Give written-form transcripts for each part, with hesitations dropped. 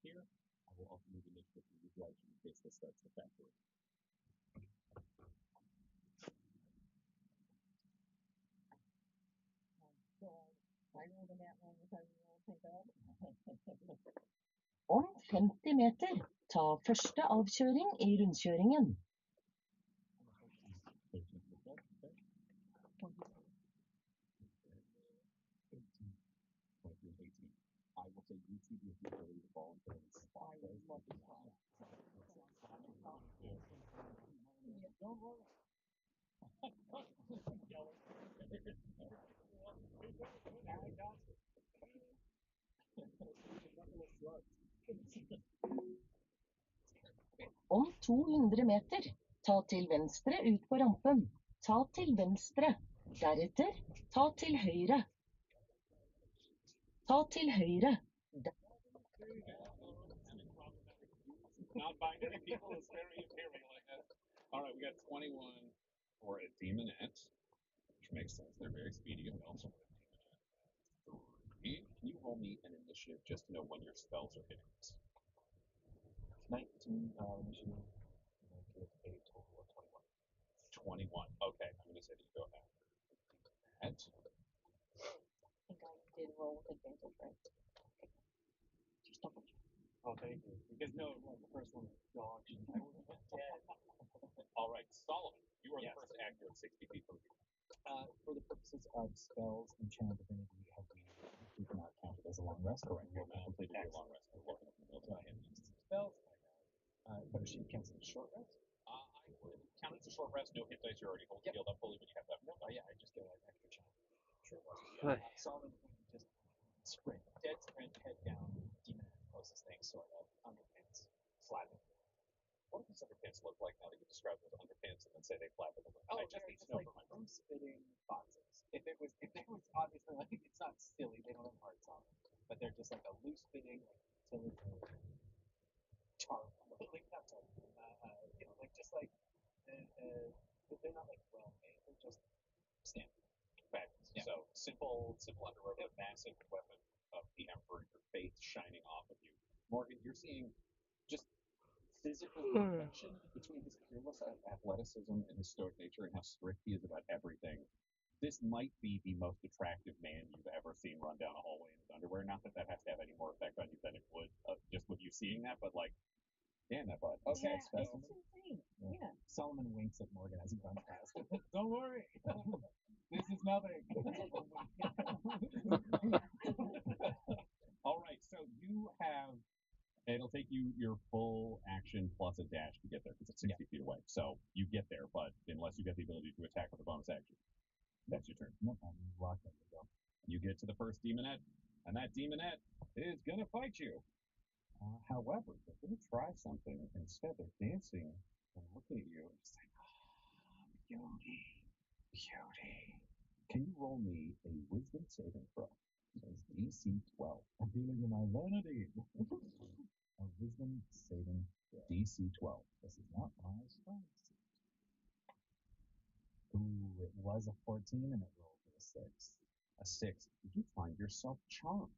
here. I will also move initiative to you guys in case this starts the factory. Om 50 meter, ta første avkjøring i rundkjøringen. 18. I will say you two be the ability to voluntarily spot those. Don't worry. Om 200 meter, ta til venstre ut på rampen. Ta til venstre. Deretter, ta til høyre. Ta til høyre. Not binary people is very appealing like that. All right, we got 21 for a demonette, which makes sense. They're very speedy. We also have a demonette. 3. Can you roll me an initiative just to know when your spells are hitting us? 19 initiative. Make it a total of 21. 21. Okay, I'm going to say that you go ahead. I think I did roll with advantage, right? Okay. Just double check. Oh, thank you. Because no, the first one was dog. I would have been dead. All right, Solomon, you are the first actor at 60 feet from you. For the purposes of spells and channel divinity, have we not counted as a long rest? Correct. You're not completed your long rest. Spells. But if she counts as a short rest? I would count it as a short rest. No hit dice. You're already healed up fully, but you have that. No, yeah, I just get an extra channel. Short rest. Solomon just sprint, dead sprint, head down, demon closest thing, sort of underpants, flapping. What do these underpants look like now that you describe those underpants and then say they flap in the wind? Oh, I just need to know like for my spitting boxes. If it was obviously like it's not silly, they don't have hearts on them, but they're just like a loose fitting, like utilitarian charm, like not charm, like just like they're not like well made. They're just standard. Fabulous. Yeah. So simple underwear with a massive weapon of the Emperor, your faith shining off of you. Morgan, you're seeing just physical perfection between his fearless athleticism and his stoic nature and how strict he is about everything. This might be the most attractive man you've ever seen run down a hallway in his underwear. Not that that has to have any more effect on you than it would just with you seeing that, but like, damn that butt. Okay, yeah, it's insane. Yeah. Solomon winks at Morgan as he runs past. Don't worry, this is nothing. All right, so you have. It'll take you your full action plus a dash to get there because it's 60 feet away. So you get there, but unless you get the ability to attack with a bonus action, that's your turn. Nope, I'm locked in. You get to the first demonette, and that demonette is going to fight you. However, they're going to try something. Instead, they're dancing and looking at you and saying, beauty, beauty. Can you roll me a wisdom saving throw? It's DC 12. I'm feeling my vanity. A wisdom saving DC 12. This is not my strong suit. Ooh, it was a 14 and it rolled to a 6. A 6. You find yourself charmed.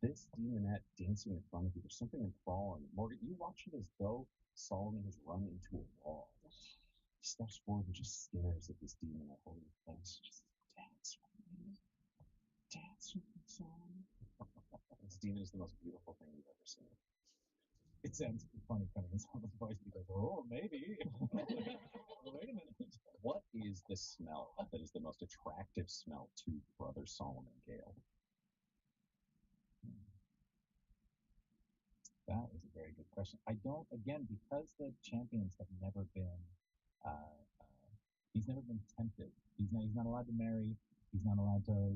This demonette dancing in front of you, there's something enthralling. Morgan, you watch it as though Solomon has run into a wall. He steps forward and just stares at this demonette holding his face. Just dance with me. Dance with me, Solomon. This demon is the most beautiful thing you've ever seen. It sounds funny coming in Solomon's voice because, oh, maybe. Wait a minute. What is the smell that is the most attractive smell to Brother Solomon Gale? That is a very good question. I don't, again, because the champions have never been, he's never been tempted. He's not allowed to marry. He's not allowed to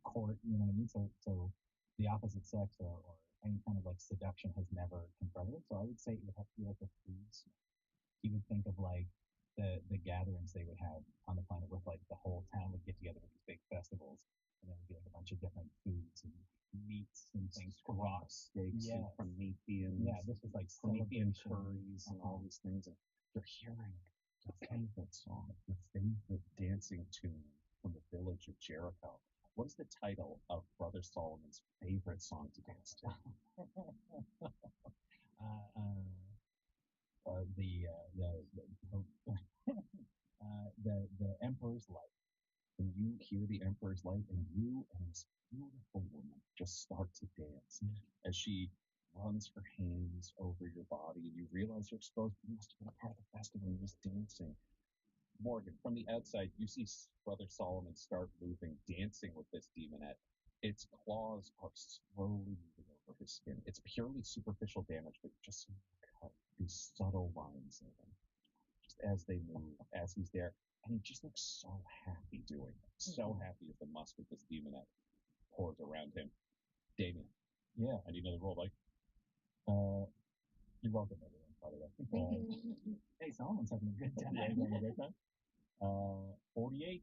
court. You know what I mean? So the opposite sex or any kind of like seduction has never confronted him. So I would say it would have to be like a food smell. He would think of like the gatherings they would have on the planet with like the whole town would get together for these big festivals, and there would be like a bunch of different foods and meats and things. Raw steaks and Promethean. Yeah, this was like Promethean celebration. curries and all these things. And you're hearing your favorite song, your favorite dancing tune from the village of Jericho. What is the title of Brother Solomon's favorite song to dance to? The Emperor's Light. And you hear the Emperor's Light, and you and this beautiful woman just start to dance as she runs her hands over your body, and you realize you're exposed. You must have been a part of the festival. You're just dancing. Morgan, from the outside, you see Brother Solomon start moving, dancing with this demonette. Its claws are slowly moving over his skin. It's purely superficial damage, but just cut these subtle lines in him. Just as they move, as he's there. And he just looks so happy doing it. So happy as the musk of this demonette pours around him. Damien. Yeah. I need another roll, like. You're welcome, everyone, by the way. Hey, Solomon's having a good time. Yeah, he's having a great time. 48.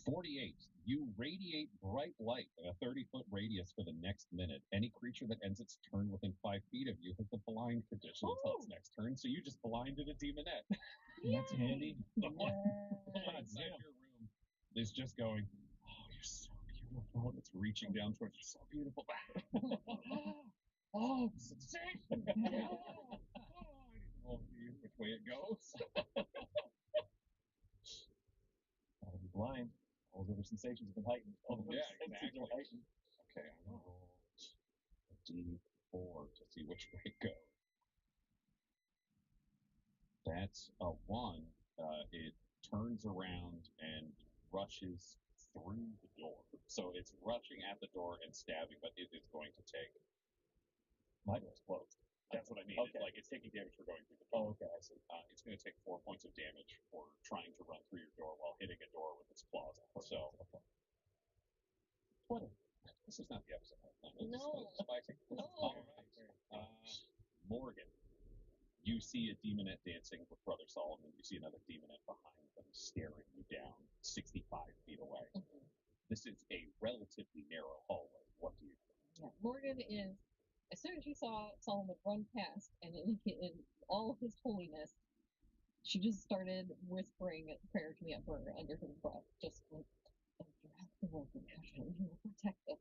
48. You radiate bright light in a 30-foot radius for the next minute. Any creature that ends its turn within 5 feet of you has the blind condition until its next turn, so you just blinded a demonette. That's handy. The one outside your room is just going, oh, you're so beautiful. It's reaching down towards you. So beautiful. Oh, sensation. Oh, which way it goes. I'll be blind. All those other sensations have been heightened. All the Yeah, senses exactly. are heightened. Okay, I'm going to roll a D4 to see which way it goes. That's a 1. It turns around and rushes through the door. So it's rushing at the door and stabbing, but it is going to take. My door's closed. That's what I mean. Okay. It's taking damage for going through the door. Oh, okay, I see. It's going to take 4 points of damage for trying to run through your door while hitting a door with its claws. So, Okay. 20. This is not the episode. No. Spicy. No. All right. Morgan, you see a demonette dancing with Brother Solomon. You see another demonette behind them staring you down 65 feet away. Mhm. This is a relatively narrow hallway. What do you do? Yeah. Morgan is, as soon as she saw Solomon run past, and in all his holiness, she just started whispering a prayer to the Emperor under her breath, just like, Emperor, you will protect us,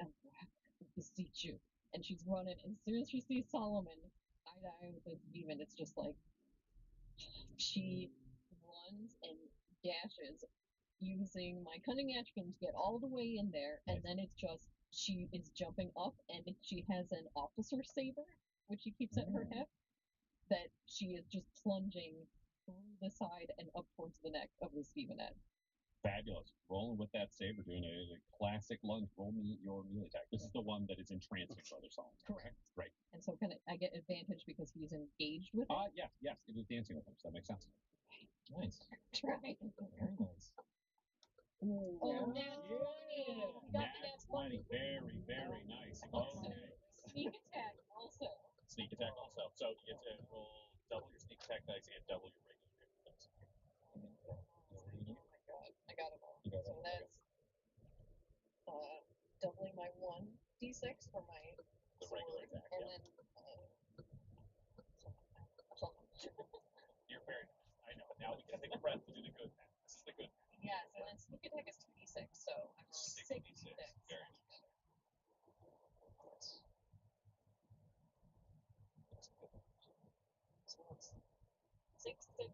Emperor, we beseech you. And she's running, and as soon as she sees Solomon eye to eye with this demon, it's just like, she runs and dashes using my cunning action to get all the way in there, and then it's just she is jumping up, and she has an officer saber which she keeps at her hip that she is just plunging through the side and up towards the neck of this demonette. Fabulous. Rolling with that saber, doing a classic lunge. Roll me your melee attack. This is the one that is entrancing Brother Solomon. Correct. Right. And so I get advantage because he's engaged with it. Yes. It is dancing with him, so that makes sense. Nice. Try. Very nice. Oh, nat 20. We got the Nat nat 20. 20. Very, very nice. Okay. Sneak attack also. Sneak attack also. So you get to roll double your sneak attack dice and double your regular dice. Oh my god, I got them all. You got So it. that's doubling my 1d6 for my The regular sword, attack, and yeah. then You're very nice. I know. Now we can take a breath to do the good math. This is the good math. yes, and then sneak attack is 2d6, so I'm rolling 6d6. 6d6. Very nice. So that's 6, 6, 6,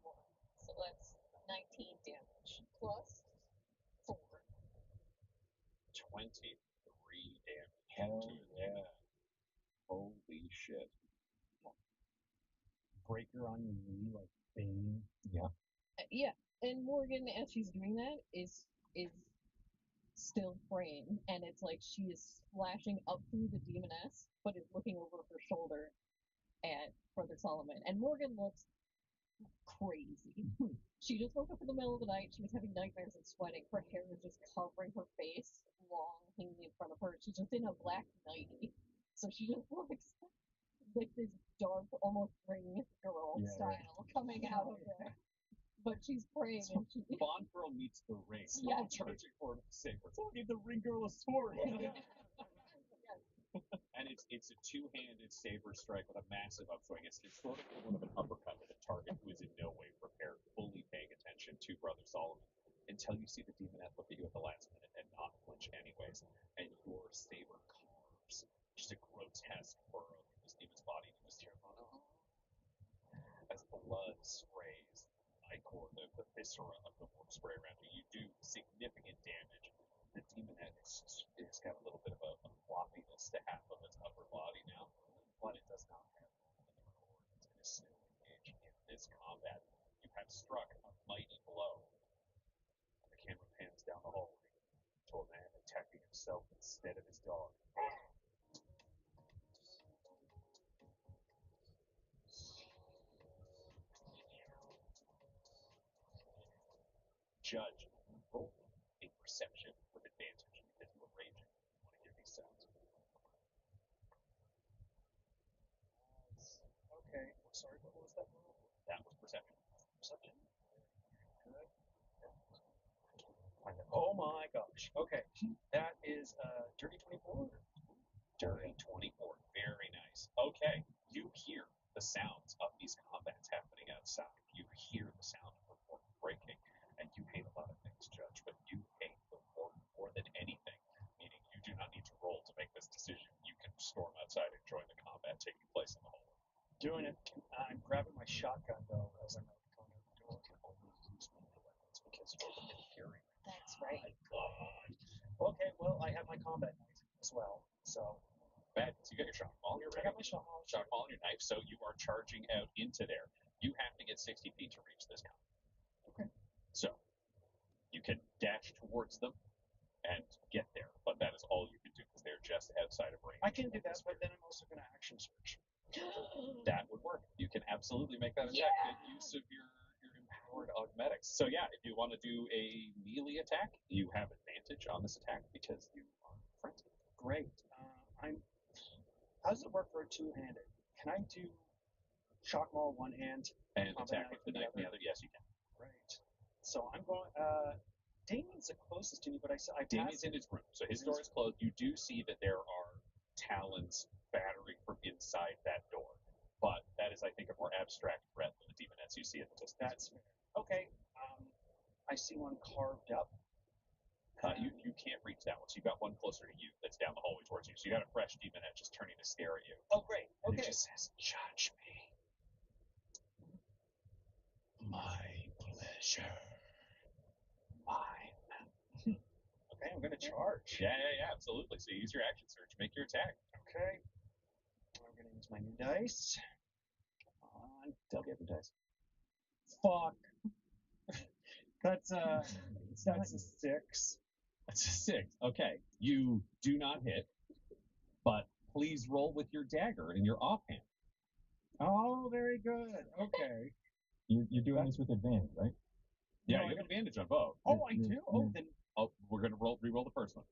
1. So that's 19 damage plus 4. 23 damage. Hell to a yeah. demon. Holy shit. Breaker on your knee, like Bane. Yeah. Yeah, and Morgan, as she's doing that, is still praying, and it's like she is slashing up through the demoness, but is looking over her shoulder at Brother Solomon. And Morgan looks crazy. She just woke up in the middle of the night. She was having nightmares and sweating. Her hair is just covering her face, long, hanging in front of her. She's just in a black nightie. So she just looks like this dark, almost ring girl style coming out of there. But she's praying, and she. Bond Girl meets the ring. Yeah. Charging for the saber. Someone gave the ring girl a sword. And it's a two-handed saber strike with a massive upswing. It's sort of one of an uppercut with a target who is in no way prepared, fully paying attention to Brother Solomon. until you see the demonette look at you at the last minute and not flinch anyways, and your saber carves just a grotesque furrow through this demon's body. You just hear as blood sprays ichor, the viscera of the warp spray around you. You do significant damage. The demonette it's got a little bit of a floppiness to half of its upper body now, but it does not have any organs and is still engaged in this combat. You have struck a mighty blow. The camera pans down the hallway to a man attacking himself instead of his dog. Judge, roll a perception with advantage because you are raging. You want to hear these sounds. Okay. Sorry, what was that roll? That was perception. Perception? Good. Oh my gosh. Okay. That is dirty 24. Dirty 24. Very nice. Okay. You hear the sounds of these combats happening outside. You hear the sound of the warp breaking. And you hate a lot of things, Judge, but you hate the warp more than anything. Meaning you do not need to roll to make this decision. You can storm outside and join the combat taking place in the hallway. Doing it. I'm grabbing my shotgun though as I'm going out the door. You can only use melee weapons because you're in fury. That's right. My God. Okay, well, I have my combat knife as well, so. Bad. So you got your shot ball. You're I ready. got my shot. Shot ball and your knife. So you are charging out into there. You have to get 60 feet to reach this combat. Okay. So you can dash towards them and get there, but that is all you can do because they're just outside of range. I can do that, but then I'm also going to action search. That would work. You can absolutely make that attack. Yeah. Good use of your empowered augmetics. So yeah, if you want to do a melee attack, you have advantage on this attack because you are friendly. Great. How does it work for a two-handed? Can I do shock maul one hand And combat attack with the knife in the other? Yes, you can. Right. So I'm going. Damien's the closest to me, but I Damien's in his room, so his door is closed. You do see that there are talons battering from inside that door, but that is, I think, a more abstract threat than the demonettes you see at the distance. That's fair. Okay. I see one carved up. You can't reach that one, so you've got one closer to you that's down the hallway towards you. So you got a fresh demonette just turning to stare at you. Oh, great. And Okay. it just says, "Judge me." My pleasure. Mine. Okay, I'm going to charge. Yeah, absolutely. So you use your action surge, make your attack. Okay. I'm going to use my new dice. Come on. They'll get the dice. Fuck. That's a 6. That's a 6. Okay. You do not hit, but please roll with your dagger in your offhand. Oh, very good. Okay. You're doing this with advantage, right? Yeah, No, you I have don't- advantage on both. Oh, I do? Oh, then. Oh, we're going to re-roll the first one.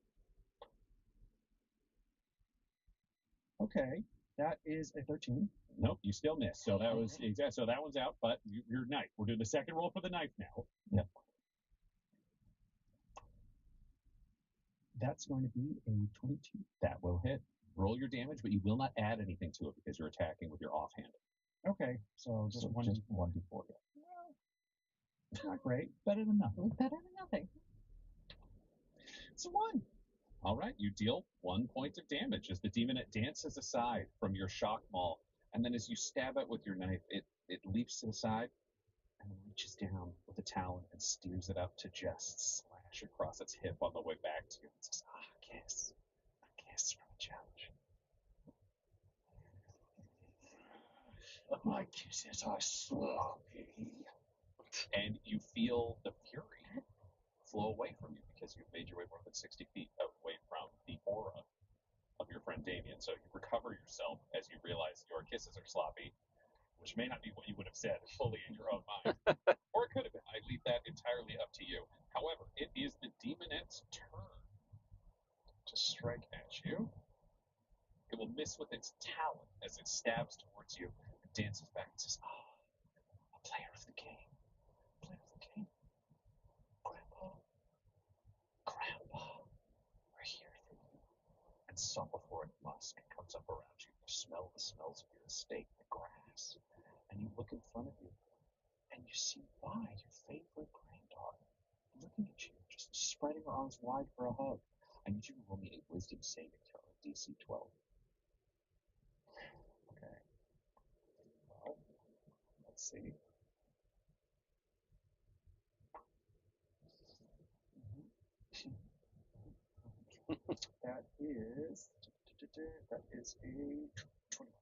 Okay. That is a 13. Nope, you still missed. So that was exact. So that one's out, but your knife. We're doing the second roll for the knife now. Yeah. That's going to be a 22. That will hit. Roll your damage, but you will not add anything to it because you're attacking with your offhand. Okay, so just one. Just 1d4. Yeah. It's not great. Better than nothing. Better than nothing. It's a 1. All right, you deal 1 point of damage as the demonette dances aside from your shock maul, and then as you stab it with your knife, it leaps to the side and reaches down with a talon and steers it up to just slash across its hip on the way back to you. It says, a kiss from a judge. My kisses are sloppy. And you feel the fury flow away from you because you've made your way more than 60 feet away from the aura of your friend Damien. So you recover yourself as you realize your kisses are sloppy, which may not be what you would have said fully in your own mind. Or it could have been. I leave that entirely up to you. However, it is the demonette's turn to strike at you. It will miss with its talon as it stabs towards you and dances back and says, a player of the game. Player of the game. Grandpa, we're here for you. And sulfuric musk comes up around you. You smell the smells of your estate, the grass. And you look in front of you, and you see Vi, your favorite granddaughter, looking looking at you, just spreading her arms wide for a hug. I need you to roll me a wisdom saving throw, DC 12. Okay. Well, let's see. That is a 21.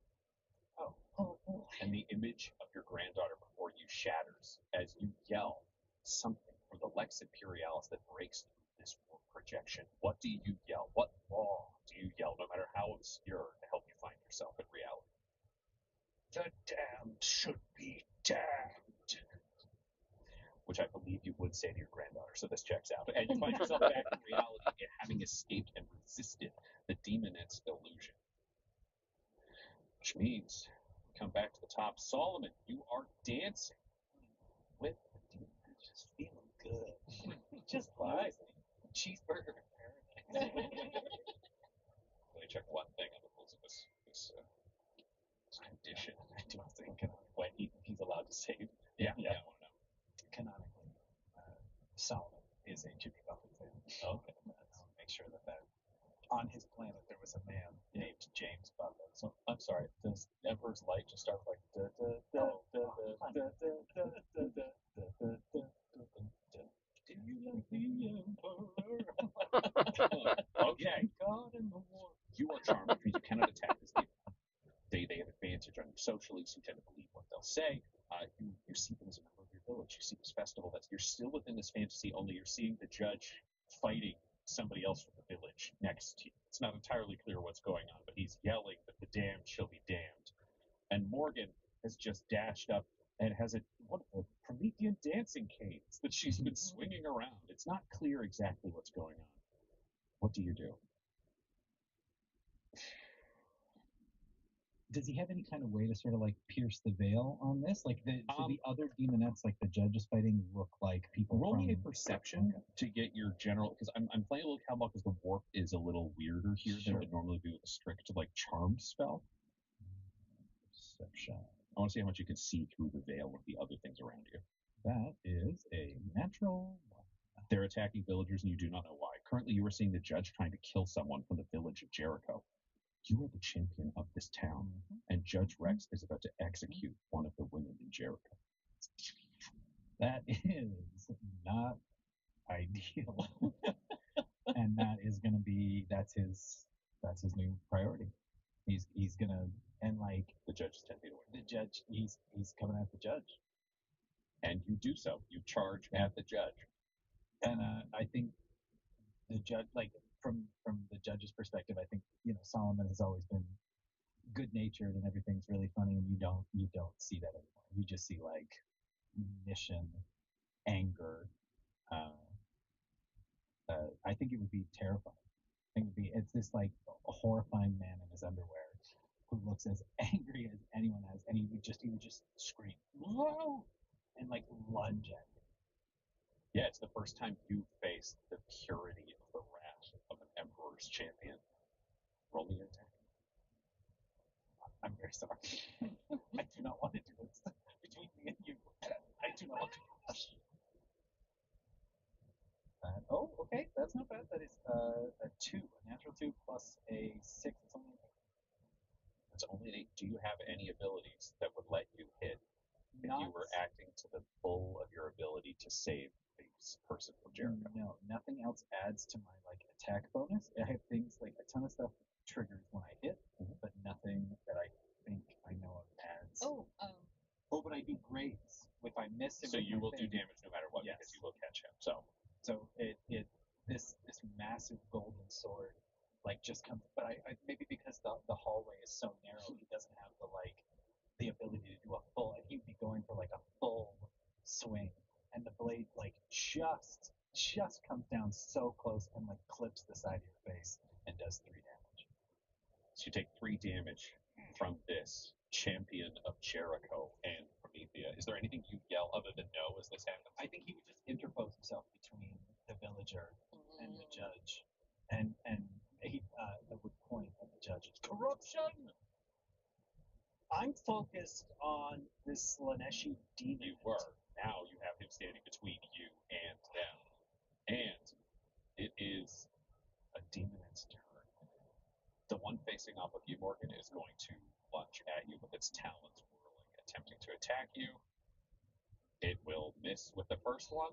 Oh. And the image of your granddaughter before you shatters as you yell something for the Lex Imperialis that breaks through this warp projection. What do you yell? What law do you yell, no matter how obscure, to help you find yourself in reality? The damned should be damned. Which I believe you would say to your granddaughter, so this checks out. And you find yourself back in reality, having escaped and resisted the demonette's illusion. Which means, we come back to the top. Solomon, you are dancing with the demon. Just feeling good. Just fine. Cheeseburger in paradise. Let me check one thing on the rules of this condition. I do think canonically. When he's allowed to save. Yeah. I want to know. Canonically, Solomon is a Jimmy Buffett fan. Okay. I'll make sure that on his planet there was a man named James Buffett. So I'm sorry. Does Emperor's Light just start with like da da da da da da da da da da da da? Do you like the Emperor? Okay. God in the war. You are charmed, which means you cannot attack this demon. They have advantage on you socially, so you tend to believe what they'll say. You see them as a member of your village. You see this festival. You're still within this fantasy, only you're seeing the judge fighting somebody else from the village next to you. It's not entirely clear what's going on, but he's yelling that the damned shall be damned. And Morgan has just dashed up and has one of the Promethean dancing canes that she's been swinging around. It's not clear exactly what's going on. What do you do? Does he have any kind of way to sort of like pierce the veil on this? Like the other demonettes, like the judges fighting, look like people. Roll from... me a perception to get your general, because I'm playing a little cowbell because the warp is a little weirder here than it would normally be with a strict like charmed spell. Perception. I want to see how much you can see through the veil of the other things around you. That is a natural one. They're attacking villagers and you do not know why. Currently, you are seeing the judge trying to kill someone from the village of Jericho. You are the champion of this town, and Judge Rex is about to execute one of the women in Jericho. That is not ideal. And that is going to be, that's his new priority. He's going to, and like the judge is 10 feet away. The judge, he's coming at the judge. And you do so. You charge at the judge. And I think the judge, like from the judge's perspective, I think, Solomon has always been good natured and everything's really funny, and you don't see that anymore. You just see like mission, anger. I think it would be terrifying. It's this like a horrifying man in his underwear who looks as angry as anyone has, and he would just scream, "Whoa!" and like lunge at you. Yeah, it's the first time you face the purity of the wrath of an emperor's champion. Roll me your attack. I'm very sorry. I do not want to do this between me and you. I do not want to do this. Oh, okay, that's not bad. That is a 2, a natural 2 plus a 6. It's only an 8. It's only an 8. Do you have any abilities that would let you hit if you were acting to the full of your ability to save this person from Jericho? No, nothing else adds to my like attack bonus. I have things like a ton of stuff triggers when I hit, but nothing that I think I know of adds. Oh, but I do grades if I miss it. So you will do damage no matter what, yes, because you will catch him. So this massive golden sword like just comes, but I maybe because the hallway is so narrow, he doesn't have the ability to do a full, and he'd be going for like a full swing, and the blade like just comes down so close and like clips the side of your face and does 3 damage. So you take 3 damage from this champion of Jericho and Promethea. Is there anything you yell other than no as this happens? I think he would just interpose himself between the villager and the judge, and he would point at the judge's corruption. I'm focused on this Slaneshi demon. You were. Now you have him standing between you and them. facing off of you, Morgan, is going to lunge at you with its talons whirling, attempting to attack you. It will miss with the first one,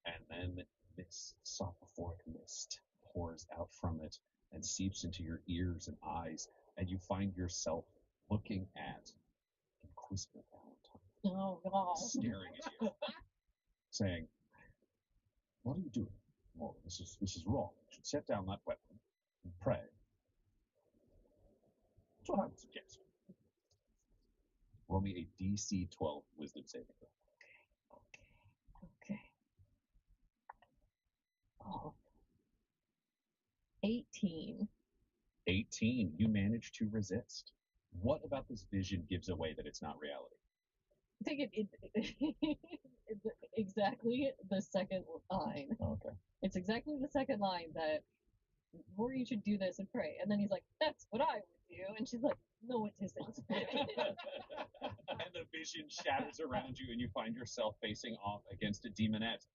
and then this soporific mist pours out from it and seeps into your ears and eyes, and you find yourself looking at Inquisitor Valentine Oh, God. staring at you, saying, "What are you doing? Morgan, this is wrong. You should set down that weapon and pray." That's what I would suggest. Roll me a DC 12 Wisdom saving throw. Okay. Oh. 18. 18. You manage to resist. What about this vision gives away that it's not reality? I think it's exactly the second line. Okay. It's exactly the second line that Morgan should do this and pray. And then he's like, that's what I would do. And she's like, no, it isn't. And the vision shatters around you, and you find yourself facing off against a demonette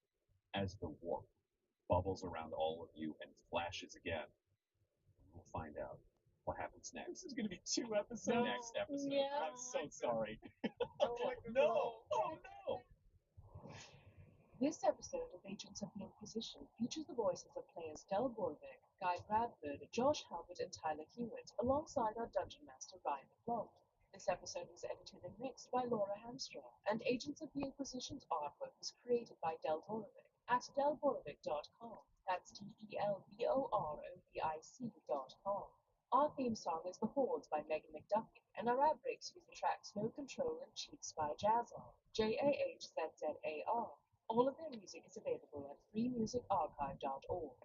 as the warp bubbles around all of you and flashes again. We'll find out what happens next. This is going to be 2 episodes. Next episode. Yeah. I'm so sorry. No. Oh, no. This episode of Agents of the Inquisition features the voices of players Del Borvik, Guy Bradford, Josh Halbert, and Tyler Hewitt, alongside our Dungeon Master Ryan LeBlanc. This episode was edited and mixed by Laura Hamstra, and Agents of the Inquisition's artwork was created by Del Borovic at delborovic.com. That's DELBOROVIC.com. Our theme song is The Hordes by Megan McDuffie, and our ad breaks use the tracks No Control and Cheats by Jazzar, JAHZZAR. All of their music is available at freemusicarchive.org.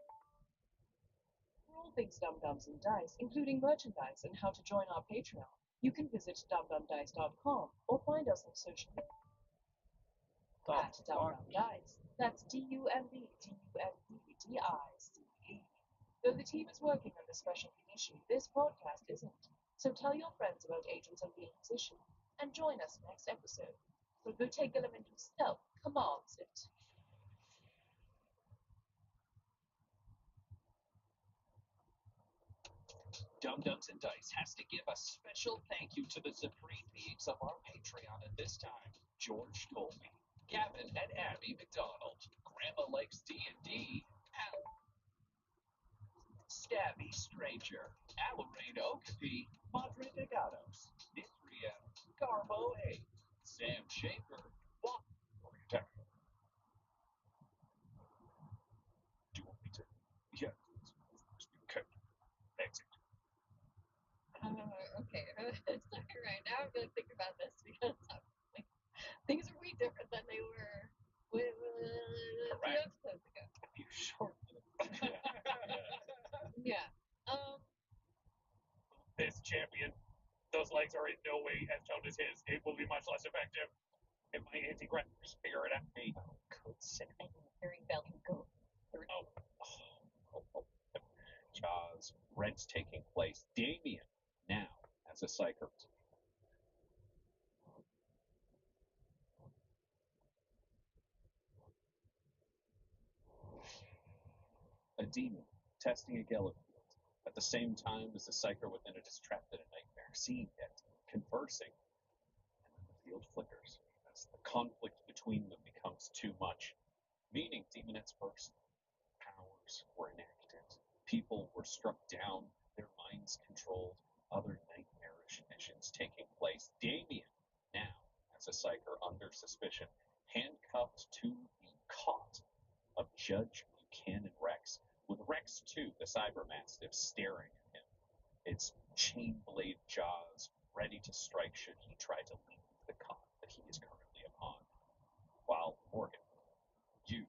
For all things Dum Dums and Dice, including merchandise and how to join our Patreon, you can visit dumdumdice.com or find us on social media at dumdumdice. That's DUMBDUMBDICE. Though the team is working on this special issue, this podcast isn't. So tell your friends about Agents of the Inquisition and join us next episode. So go take element of stealth commands it. Dum Dums and Dice has to give a special thank you to the supreme beings of our Patreon at this time: George Colby, Gavin and Abby McDonald, Grandma Likes D&D, Stabby Stranger, Alarain Okapi, Madre Negados, Nithria, Garbo A, Sam Schaefer, Walk. Do you want me to? Yeah. Okay. Exit. Okay. Sorry, right now I'm going to think about this because things are way different than they were a few episodes ago. You short. Yeah. This champion, those legs are in no way as toned as his. It will be much less effective. If my anti-grappers figure it out, me. Good sick. I'm hearing Belton go. Jaws, rents taking place. Damien, now, as a psyker. A demon, testing a Gellerfield. At the same time as the psyker within it is trapped in a nightmare, seeing it, conversing, and then the field flickers as the conflict between them becomes too much, meaning Demonette's first powers were enacted. People were struck down, their minds controlled, other nightmarish visions taking place. Damien, now, as a psyker under suspicion, handcuffed to the cot of Judge Buchanan Rex, with Rex 2, the cyber mastiff, staring at him, its chain blade jaws ready to strike should he try to leave the cot that he is currently upon. While Morgan, you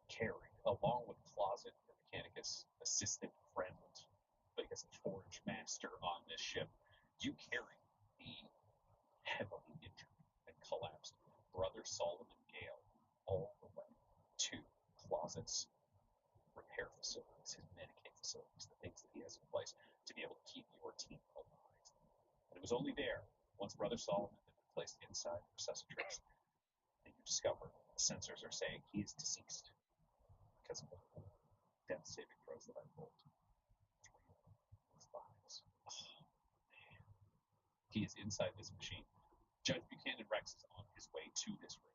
carry, along with Closet, the Mechanicus assistant friend, biggest forge master on this ship, you carry the heavily injured and collapsed Brother Solomon Gale all the way to Closet's repair facilities, his Medicaid facilities, the things that he has in place to be able to keep your team alive. And it was only there, once Brother Solomon had been placed inside the Resuscitrix, that you discover the sensors are saying he is deceased because of the death saving throws that I rolled. 3 or 5s. He is inside this machine. Judge Buchanan Rex is on his way to this room.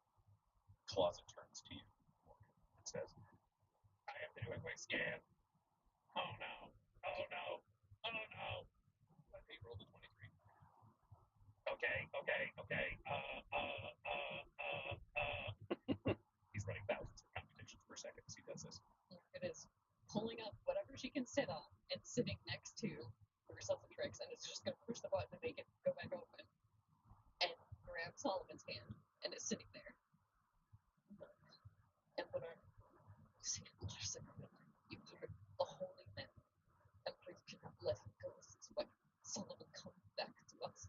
Closet turns to you, Morgan, and says, I have to do a quick scan. Oh no. Oh no. Oh no. He rolled a 23. Okay. He's running thousands of computations per second as he does this. It is pulling up whatever she can sit on and sitting next to herself and Trix, and it's just going to push the button to make it go back open. And grab Solomon's hand, and it's sitting there. And put her, see, just like, you are a holy man, and we cannot let him go this way. Solomon, come back to us.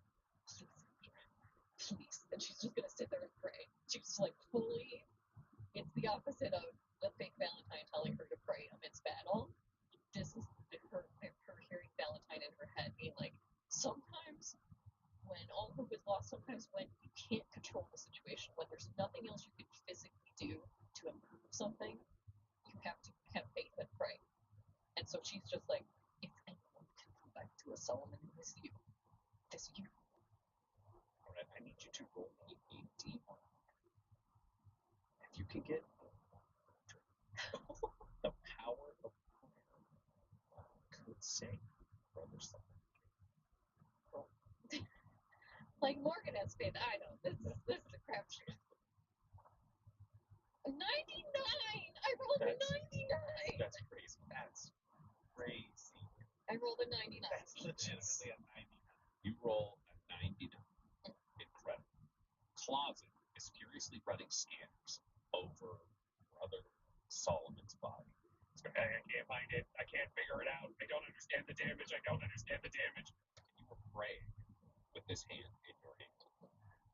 Please. And she's just going to sit there and pray. She's like fully, it's the opposite of the fake Valentine telling her to pray amidst battle. This is her hearing Valentine in her head being like, sometimes when all hope is lost, sometimes when you can't control the situation, when there's nothing else you can physically do to improve something, you have to have faith and pray. And so she's just like, if anyone can come back to a Solomon, it is you. It is you. All right, I need you to roll me a D1. If you can get the power of prayer, could save Brother Solomon. Like Morgan has faith. I know this is a crapshoot. 99. I rolled a 99. That's crazy. That's crazy. I rolled a 99. That's legitimately a 99. You roll a 99. Incredible. Closet is furiously running scanners over Brother Solomon's body. I can't find it. I can't figure it out. I don't understand the damage. And you were praying with this hand in your hand.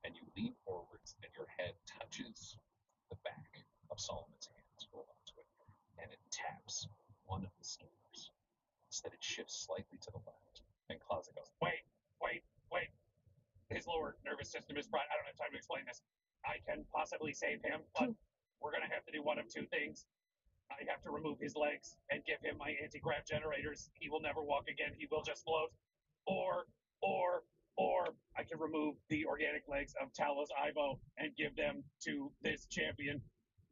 And you lean forwards, and your head touches the back of Solomon's hand. Roll onto it. And it taps one of the scanners. So that it shifts slightly to the left. And Closet goes, wait. His lower nervous system is fried. I don't have time to explain this. I can possibly save him, but we're going to have to do one of two things. I have to remove his legs and give him my anti-grav generators. He will never walk again. He will just float. Or I can remove the organic legs of Talos Ivo and give them to this champion.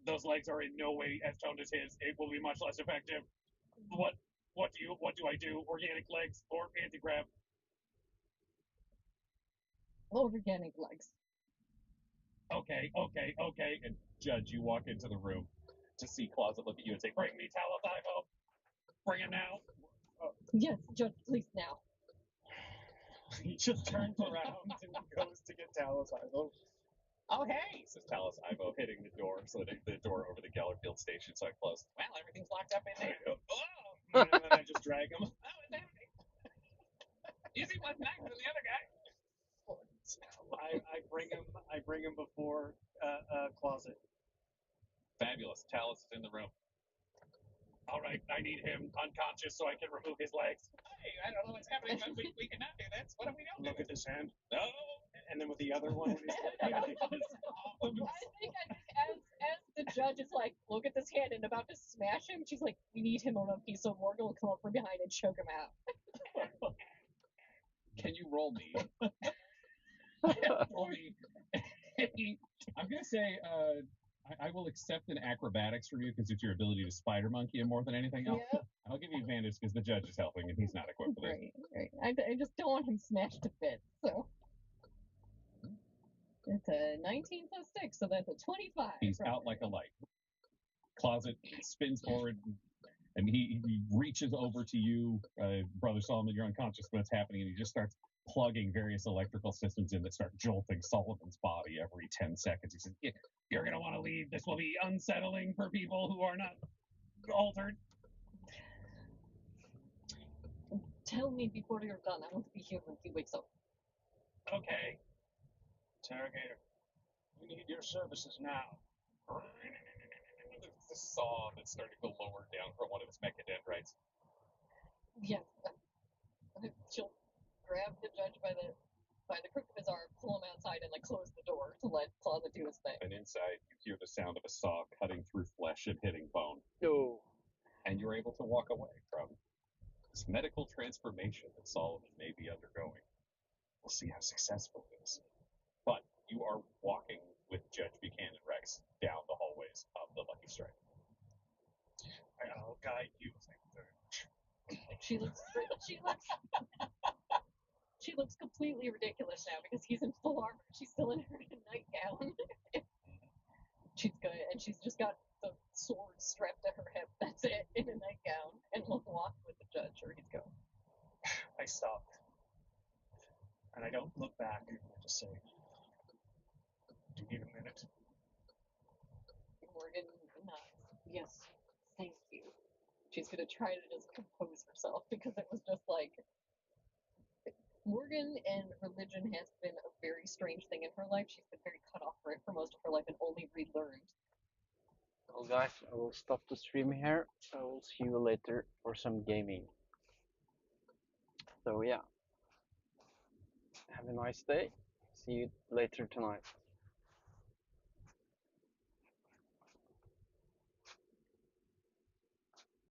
Those legs are in no way as toned as his. It will be much less effective. What do I do? Organic legs or anti-grav? Organic legs. Okay. And Judge, you walk into the room to see Closet look at you and say, bring me Talos Ivo. Bring him now. Yes, Judge, please now. He just turns around and goes to get Talos Ivo. Oh, hey, says Talos Ivo, hitting the door, so that the door over the Gellerfield station, so I closed. Well, everything's locked up in there. And then I just drag him. Oh, it's empty. You see what's next to the other guy? I bring him before Closet. Fabulous. Talos is in the room. All right, I need him unconscious so I can remove his legs. Hey, I don't know what's happening, but we cannot do this. What do we do? Look at this hand. No. And then with the other one, I think as the judge is like, look at this hand and about to smash him, she's like, we need him on a piece, so Morgan will come up from behind and choke him out. Can you roll me? Roll me. I'm gonna say I will accept an acrobatics from you because it's your ability to spider monkey him more than anything else. Yep. I'll give you advantage because the judge is helping and he's not equipped for this. Right. I just don't want him smashed to bits, so. It's a 19 plus 6, so that's a 25. He's out like a light. Closet spins forward, and he reaches over to you, Brother Solomon. You're unconscious when it's happening, and he just starts plugging various electrical systems in that start jolting Solomon's body every 10 seconds. He says, you're going to want to leave. This will be unsettling for people who are not altered. Tell me before you're done. I want to be here when he wakes up. Okay. Interrogator, we need your services now. There's a saw that's starting to lower down from one of its mechadendrites. Yes. She'll grab the judge by the crook of his arm, pull him outside, and like close the door to let Closet do his thing. And inside, you hear the sound of a saw cutting through flesh and hitting bone. No. And you're able to walk away from this medical transformation that Solomon may be undergoing. We'll see how successful it is. But you are walking with Judge Buchanan Rex down the hallways of the Lucky Strike. I'll guide you. Thank you very much. She looks completely ridiculous now because he's in full armor. She's still in her nightgown. She's good, and she's just got the sword strapped to her hip. That's it, in a nightgown, and will walk with the judge where he's going. I stop. And I don't look back. I just say, do you need a minute? Morgan nods. Yes, thank you. She's gonna try to just compose herself because it was just like Morgan and religion has been a very strange thing in her life. She's been very cut off from it for most of her life and only relearned. Well, guys, I will stop the stream here. I will see you later for some gaming. So yeah, have a nice day. See you later tonight.